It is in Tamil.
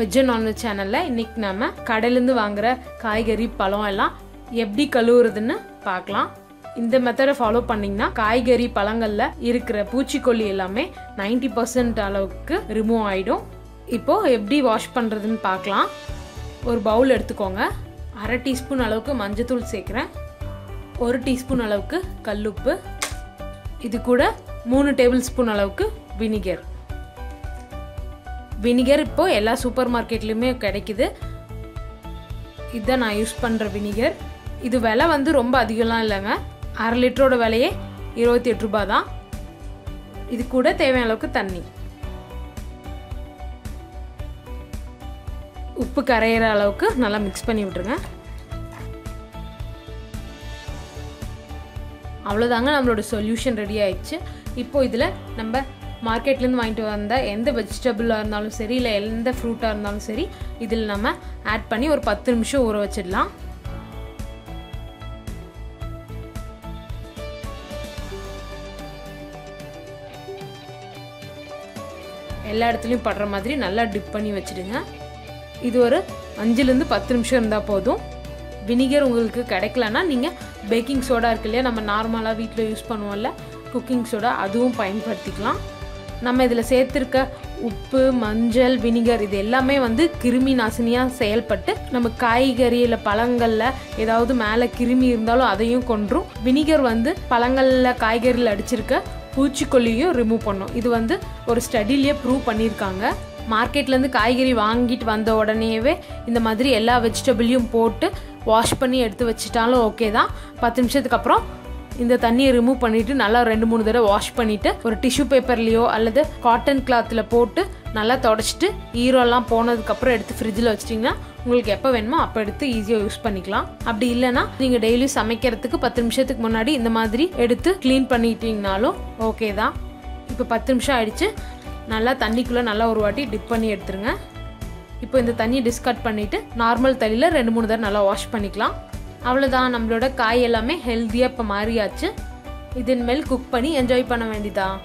வெஜ் அண்ட் நான்வெஜ் சேனலில் இன்றைக்கி நம்ம கடையிலேருந்து வாங்குகிற காய்கறி பழம் எல்லாம் எப்படி கழுவுறதுன்னு பார்க்கலாம். இந்த மெத்தடை ஃபாலோ பண்ணிங்கன்னா காய்கறி பழங்களில் இருக்கிற பூச்சிக்கொல்லி எல்லாமே 90% அளவுக்கு ரிமூவ் ஆகிடும். இப்போது எப்படி வாஷ் பண்ணுறதுன்னு பார்க்கலாம். ஒரு பவுல் எடுத்துக்கோங்க. 1/2 டீஸ்பூன் அளவுக்கு மஞ்சத்தூள் சேர்க்குறேன். 1 டீஸ்பூன் அளவுக்கு கல்லுப்பு. இது கூட 3 டேபிள் ஸ்பூன் அளவுக்கு வினிகர். வினிகர் இப்போது எல்லா சூப்பர் மார்க்கெட்லேயுமே கிடைக்குது. இதுதான் நான் யூஸ் பண்ணுற வினிகர். இது விலை வந்து ரொம்ப அதிகம்லாம் இல்லைங்க. 1/2 லிட்டரோட விலையே 28 ரூபாய் தான். இது கூட தேவையான அளவுக்கு தண்ணி, உப்பு கரையிற அளவுக்கு நல்லா மிக்ஸ் பண்ணி விட்டுருங்க. அவ்வளோதாங்க, நம்மளோட சொல்யூஷன் ரெடி ஆயிடுச்சு. இப்போ இதில் நம்ம மார்க்கெட்லேருந்து வாங்கிட்டு வந்த எந்த வெஜிடபிளாக இருந்தாலும் சரி, இல்லை எந்த ஃப்ரூட்டாக இருந்தாலும் சரி, இதில் நம்ம ஆட் பண்ணி ஒரு 10 நிமிஷம் ஊற வச்சிடலாம். எல்லா இடத்துலையும் படுற மாதிரி நல்லா டிப் பண்ணி வச்சுடுங்க. இது ஒரு 5லேருந்து 10 நிமிஷம் இருந்தால் போதும். வினிகர் உங்களுக்கு கிடைக்கலன்னா நீங்கள் பேக்கிங் சோடா இருக்கு இல்லையா, நம்ம நார்மலாக வீட்டில் யூஸ் பண்ணுவோம்ல குக்கிங் சோடா, அதுவும் பயன்படுத்திக்கலாம். நம்ம இதில் சேர்த்துருக்க உப்பு, மஞ்சள், வினிகர் இது எல்லாமே வந்து கிருமி நாசினியாக செயல்பட்டு நம்ம காய்கறி இல்லை பழங்களில் ஏதாவது மேலே கிருமி இருந்தாலும் அதையும் கொன்றும். வினிகர் வந்து பழங்களில் காய்கறியில் அடிச்சிருக்க பூச்சிக்கொல்லியும் ரிமூவ் பண்ணும். இது வந்து ஒரு ஸ்டடிலேயே ப்ரூவ் பண்ணியிருக்காங்க. மார்க்கெட்லேருந்து காய்கறி வாங்கிட்டு வந்த உடனேவே இந்த மாதிரி எல்லா வெஜிடபிளையும் போட்டு வாஷ் பண்ணி எடுத்து வச்சிட்டாலும் ஓகே தான். 10 நிமிஷத்துக்கு அப்புறம் இந்த தண்ணியை ரிமூவ் பண்ணிவிட்டு நல்லா 2-3 தடவை வாஷ் பண்ணிவிட்டு ஒரு டிஷ்யூ பேப்பர்லேயோ அல்லது காட்டன் கிளாத்தில் போட்டு நல்லா தொடச்சிட்டு ஈரம்லாம் போனதுக்கப்புறம் எடுத்து ஃப்ரிட்ஜில் வச்சிட்டிங்கன்னா உங்களுக்கு எப்போ வேணுமோ அப்போ எடுத்து ஈஸியாக யூஸ் பண்ணிக்கலாம். அப்படி இல்லைன்னா நீங்கள் டெய்லியும் சமைக்கிறதுக்கு 10 நிமிஷத்துக்கு முன்னாடி இந்த மாதிரி எடுத்து க்ளீன் பண்ணிட்டீங்கனாலும் ஓகே தான். இப்போ 10 நிமிஷம் ஆயிடுச்சு. நல்லா தண்ணிக்குள்ளே நல்லா ஒரு வாட்டி டிப் பண்ணி எடுத்துருங்க. இப்போ இந்த தண்ணியை டிஸ்கார்ட் பண்ணிவிட்டு நார்மல் தண்ணியில் 2-3 தடவை நல்லா வாஷ் பண்ணிக்கலாம். அவ்வளோதான், நம்மளோட காய் எல்லாமே ஹெல்த்தியாக இப்போ மாறியாச்சு. இதன் மேல் குக் பண்ணி என்ஜாய் பண்ண வேண்டியதான்.